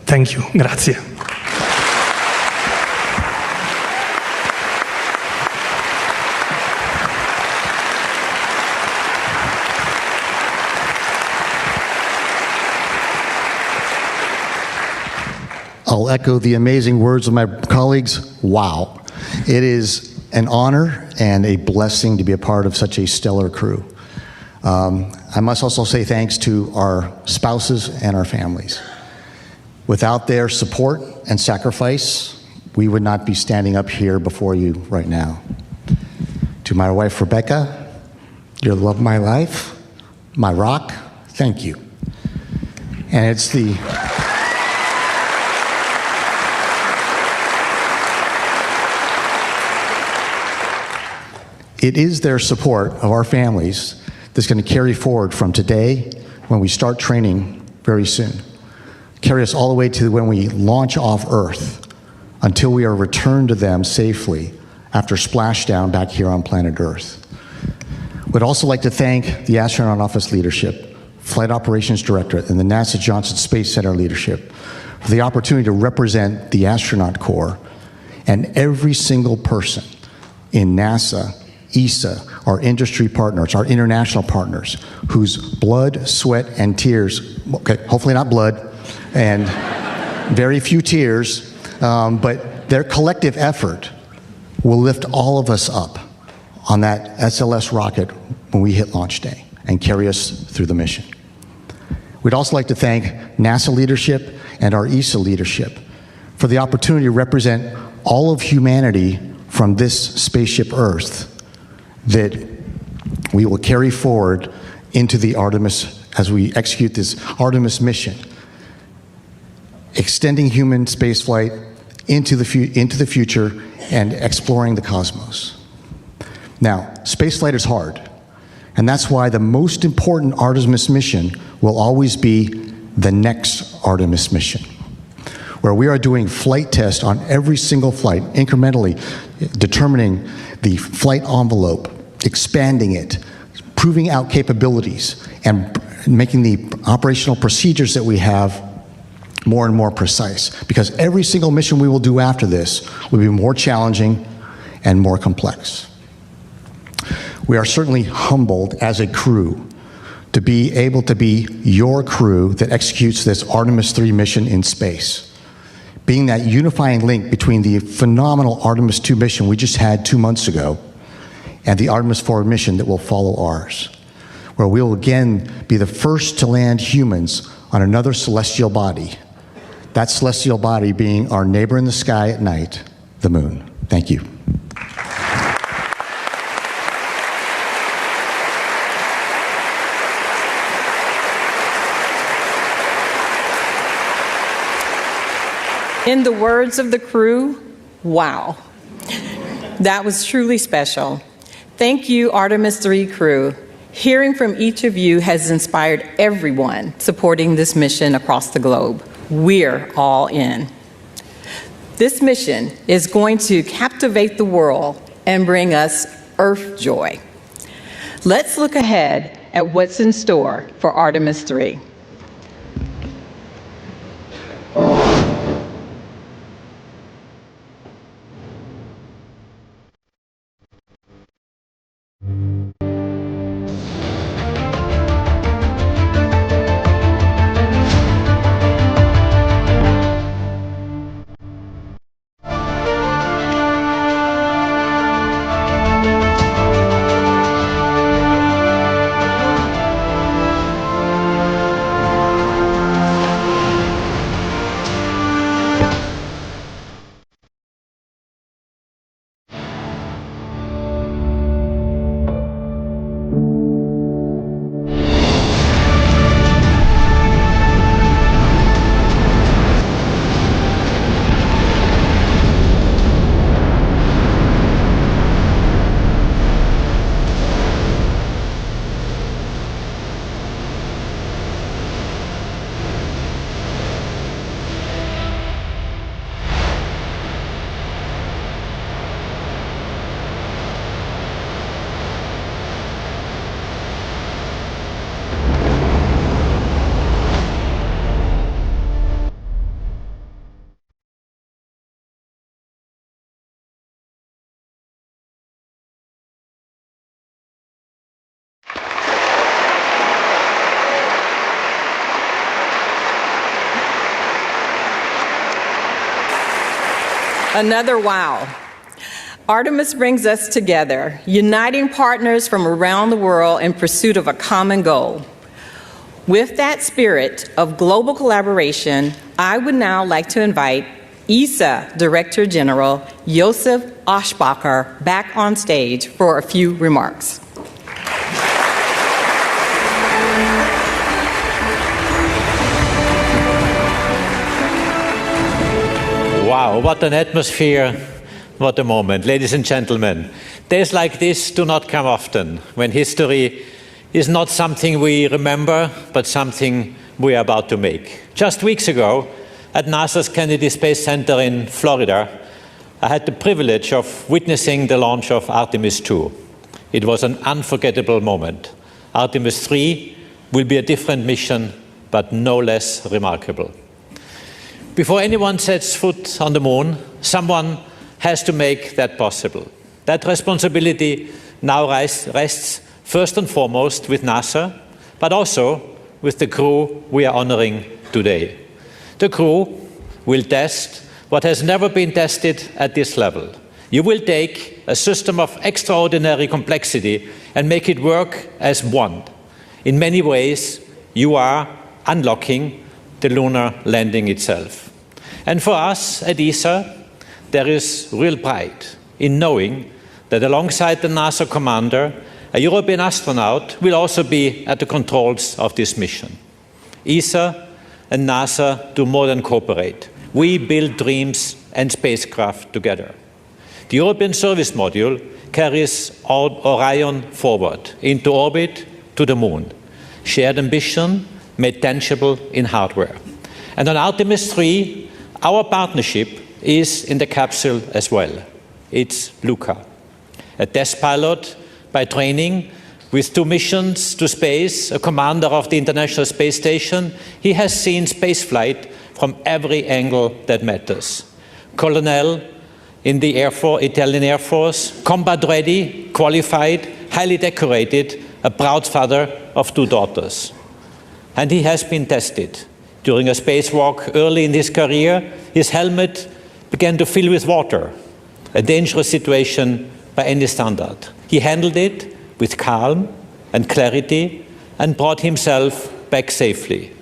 Thank you. Grazie. I'll echo the amazing words of my colleagues. Wow. It is an honor and a blessing to be a part of such a stellar crew. I must also say thanks to our spouses and our families. Without their support and sacrifice, we would not be standing up here before you right now. To my wife, Rebecca, you're the love of my life, my rock, thank you. And it's It is their support of our families that's going to carry forward from today when we start training very soon. Carry us all the way to when we launch off Earth until we are returned to them safely after splashdown back here on planet Earth. Would also like to thank the Astronaut Office leadership, Flight Operations Directorate, and the NASA Johnson Space Center leadership for the opportunity to represent the astronaut corps and every single person in NASA, ESA, our industry partners, our international partners, whose blood, sweat, and tears, okay, hopefully not blood, and very few tears, but their collective effort will lift all of us up on that SLS rocket when we hit launch day and carry us through the mission. We'd also like to thank NASA leadership and our ESA leadership for the opportunity to represent all of humanity from this spaceship Earth that we will carry forward into the Artemis, as we execute this Artemis mission, extending human spaceflight into the future and exploring the cosmos. Now, spaceflight is hard, and that's why the most important Artemis mission will always be the next Artemis mission, where we are doing flight tests on every single flight, incrementally determining the flight envelope, expanding it, proving out capabilities, and making the operational procedures that we have more and more precise, because every single mission we will do after this will be more challenging and more complex. We are certainly humbled as a crew to be able to be your crew that executes this Artemis 3 mission in space, being that unifying link between the phenomenal Artemis 2 mission we just had 2 months ago and the Artemis 4 mission that will follow ours, where we will again be the first to land humans on another celestial body, that celestial body being our neighbor in the sky at night, the moon. Thank you. In the words of the crew, wow. That was truly special. Thank you, Artemis 3 crew. Hearing from each of you has inspired everyone supporting this mission across the globe. We're all in. This mission is going to captivate the world and bring us Earth joy. Let's look ahead at what's in store for Artemis 3. Another wow. Artemis brings us together, uniting partners from around the world in pursuit of a common goal. With that spirit of global collaboration, I would now like to invite ESA Director General Josef Aschbacher back on stage for a few remarks. Wow, what an atmosphere, what a moment. Ladies and gentlemen, days like this do not come often, when history is not something we remember, but something we are about to make. Just weeks ago, at NASA's Kennedy Space Center in Florida, I had the privilege of witnessing the launch of Artemis 2. It was an unforgettable moment. Artemis 3 will be a different mission, but no less remarkable. Before anyone sets foot on the moon, someone has to make that possible. That responsibility now rests first and foremost with NASA, but also with the crew we are honoring today. The crew will test what has never been tested at this level. You will take a system of extraordinary complexity and make it work as one. In many ways, you are unlocking the lunar landing itself. And for us at ESA, there is real pride in knowing that alongside the NASA commander, a European astronaut will also be at the controls of this mission. ESA and NASA do more than cooperate. We build dreams and spacecraft together. The European Service Module carries Orion forward into orbit to the moon. Shared ambition made tangible in hardware. And on Artemis 3, our partnership is in the capsule as well. It's Luca, a test pilot by training, With 2 missions to space, a commander of the International Space Station, he has seen spaceflight from every angle that matters. Colonel in the Italian Air Force, combat ready, qualified, highly decorated, a proud father of 2 daughters. And he has been tested. During a spacewalk early in his career, his helmet began to fill with water, a dangerous situation by any standard. He handled it with calm and clarity and brought himself back safely.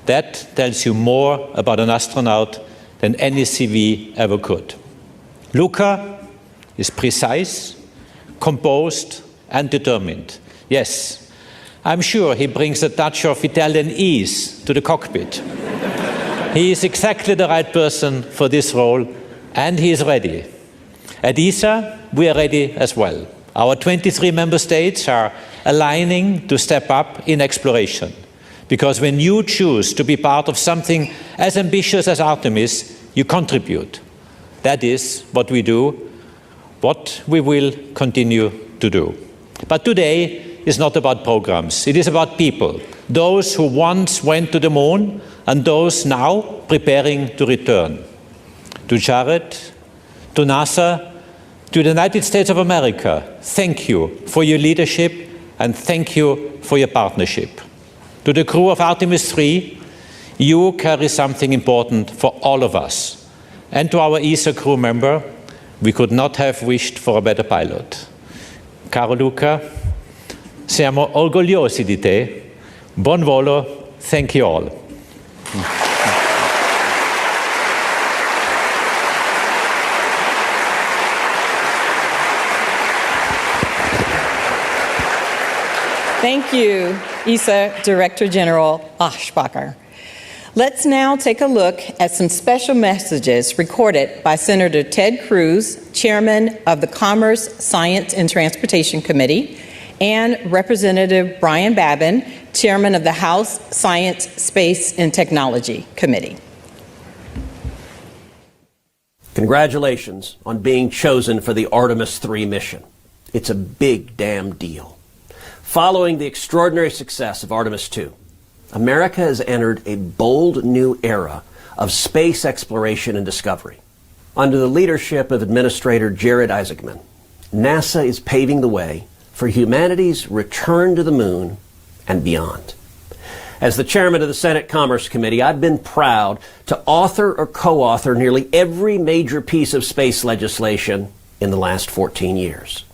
That tells you more about an astronaut than any CV ever could. Luca is precise, composed, and determined. Yes, I'm sure he brings a touch of Italian ease to the cockpit. He is exactly the right person for this role, and he is ready. At ESA, we are ready as well. Our 23 member states are aligning to step up in exploration. Because when you choose to be part of something as ambitious as Artemis, you contribute. That is what we do, what we will continue to do. But today is not about programs. It is about people, those who once went to the moon and those now preparing to return. To Jared, to NASA, to the United States of America, thank you for your leadership and thank you for your partnership. To the crew of Artemis 3, you carry something important for all of us. And to our ESA crew member, we could not have wished for a better pilot. Caro Luca, siamo orgogliosi di te. Buon volo. Thank you all. Thank you, ESA Director General Aschbacher. Let's now take a look at some special messages recorded by Senator Ted Cruz, Chairman of the Commerce, Science, and Transportation Committee, and Representative Brian Babin, Chairman of the House Science, Space, and Technology Committee. Congratulations on being chosen for the Artemis 3 mission. It's a big damn deal. Following the extraordinary success of Artemis 2, America has entered a bold new era of space exploration and discovery. Under the leadership of Administrator Jared Isaacman, NASA is paving the way for humanity's return to the moon and beyond. As the chairman of the Senate Commerce Committee, I've been proud to author or co-author nearly every major piece of space legislation in the last 14 years.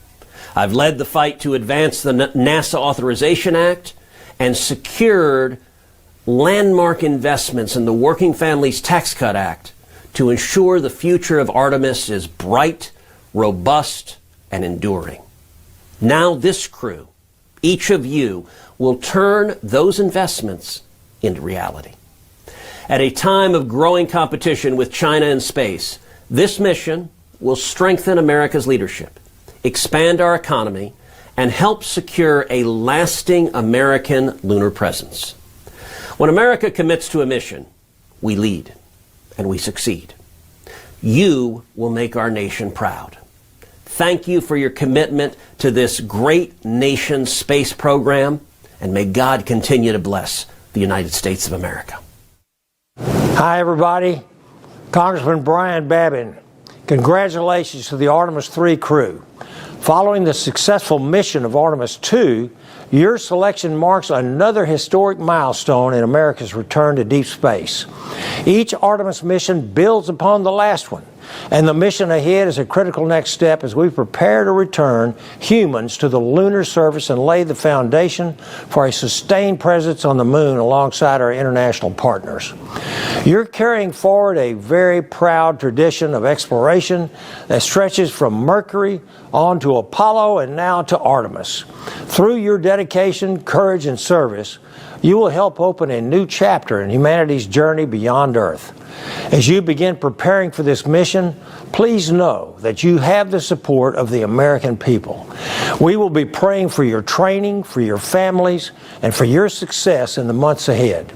I've led the fight to advance the NASA Authorization Act and secured landmark investments in the Working Families Tax Cut Act to ensure the future of Artemis is bright, robust, and enduring. Now this crew, each of you, will turn those investments into reality. At a time of growing competition with China in space, this mission will strengthen America's leadership, expand our economy, and help secure a lasting American lunar presence. When America commits to a mission, we lead and we succeed. You will make our nation proud. Thank you for your commitment to this great nation's space program, and may God continue to bless the United States of America. Hi, everybody. Congressman Brian Babin. Congratulations to the Artemis 3 crew. Following the successful mission of Artemis 2, your selection marks another historic milestone in America's return to deep space. Each Artemis mission builds upon the last one, and the mission ahead is a critical next step as we prepare to return humans to the lunar surface and lay the foundation for a sustained presence on the moon alongside our international partners. You're carrying forward a very proud tradition of exploration that stretches from Mercury on to Apollo and now to Artemis. Through your dedication, courage, and service, you will help open a new chapter in humanity's journey beyond Earth. As you begin preparing for this mission, please know that you have the support of the American people. We will be praying for your training, for your families, and for your success in the months ahead.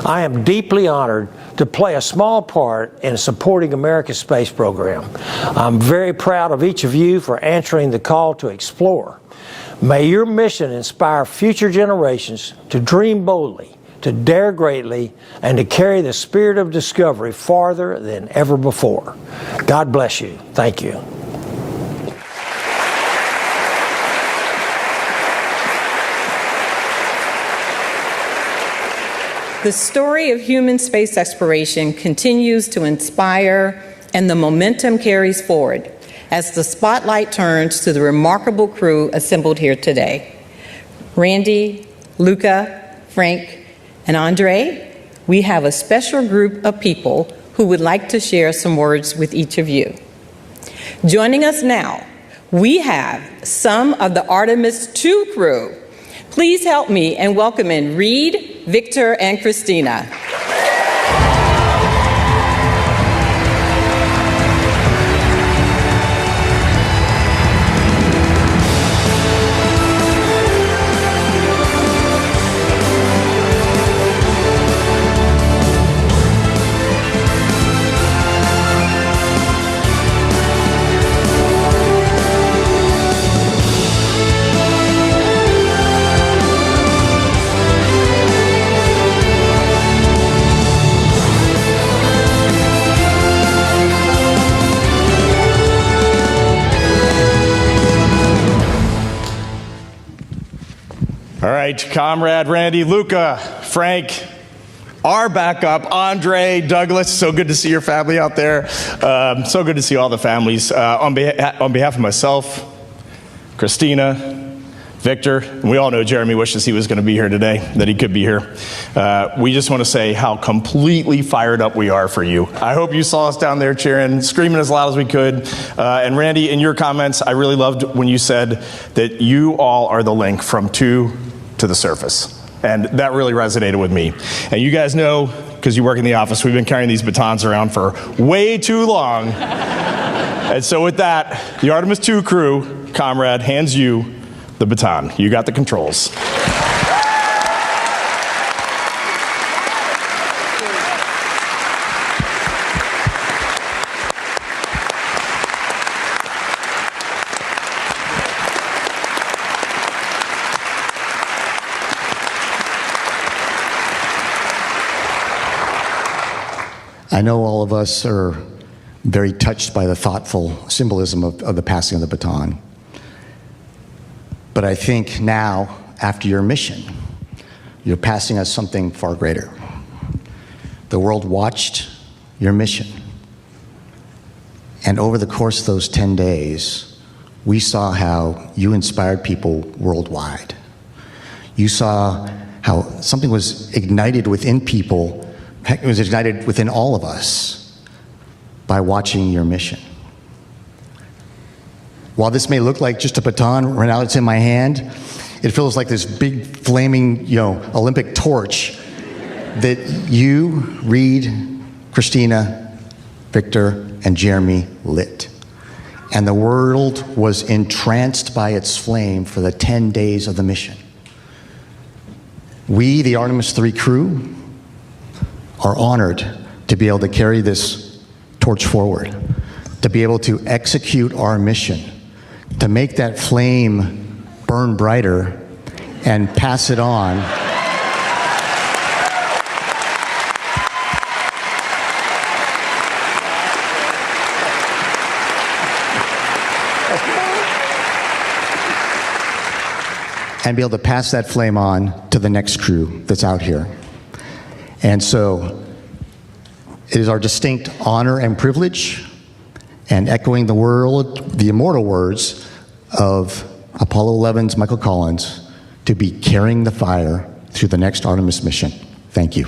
I am deeply honored to play a small part in supporting America's space program. I'm very proud of each of you for answering the call to explore. May your mission inspire future generations to dream boldly, to dare greatly, and to carry the spirit of discovery farther than ever before. God bless you. Thank you. The story of human space exploration continues to inspire, and the momentum carries forward as the spotlight turns to the remarkable crew assembled here today. Randy, Luca, Frank, and Andre, we have a special group of people who would like to share some words with each of you. Joining us now, we have some of the Artemis II crew. Please help me in welcoming Reed, Victor, and Christina. All right, comrade Randy, Luca, Frank, our backup, Andre, Douglas. So good to see your family out there. So good to see all the families. On behalf of myself, Christina, Victor, and we all know Jeremy wishes he was going to be here today, that he could be here. We just want to say how completely fired up we are for you. I hope you saw us down there cheering, screaming as loud as we could. And Randy, in your comments, I really loved when you said that you all are the link from two to the surface. And that really resonated with me. And you guys know, because you work in the office, we've been carrying these batons around for way too long. And so with that, the Artemis II crew, comrade, hands you the baton. You got the controls. I know all of us are very touched by the thoughtful symbolism of the passing of the baton. But I think now, after your mission, you're passing us something far greater. The world watched your mission. And over the course of those 10 days, we saw how you inspired people worldwide. You saw how something was ignited within people. It was ignited within all of us by watching your mission. While this may look like just a baton, right now it's in my hand, it feels like this big flaming, Olympic torch that you, Reed, Christina, Victor, and Jeremy lit. And the world was entranced by its flame for the 10 days of the mission. We, the Artemis III crew, are honored to be able to carry this torch forward, to be able to execute our mission, to make that flame burn brighter and pass it on. And be able to pass that flame on to the next crew that's out here. And so it is our distinct honor and privilege, and echoing the immortal words of Apollo 11's Michael Collins, to be carrying the fire through the next Artemis mission. Thank you.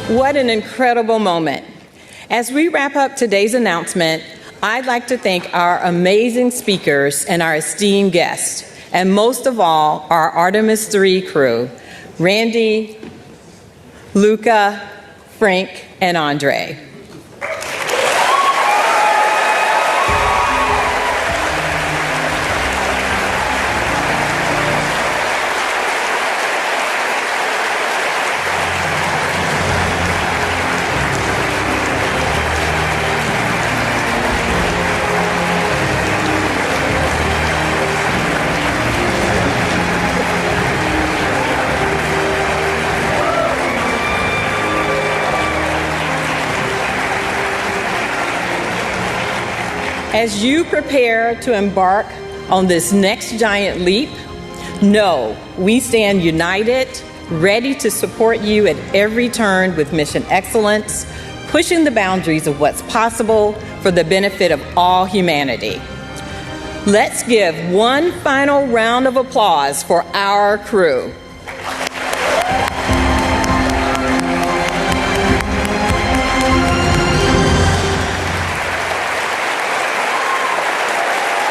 What an incredible moment. As we wrap up today's announcement, I'd like to thank our amazing speakers and our esteemed guests, and most of all, our Artemis III crew, Randy, Luca, Frank, and Andre. As you prepare to embark on this next giant leap, know we stand united, ready to support you at every turn with mission excellence, pushing the boundaries of what's possible for the benefit of all humanity. Let's give one final round of applause for our crew.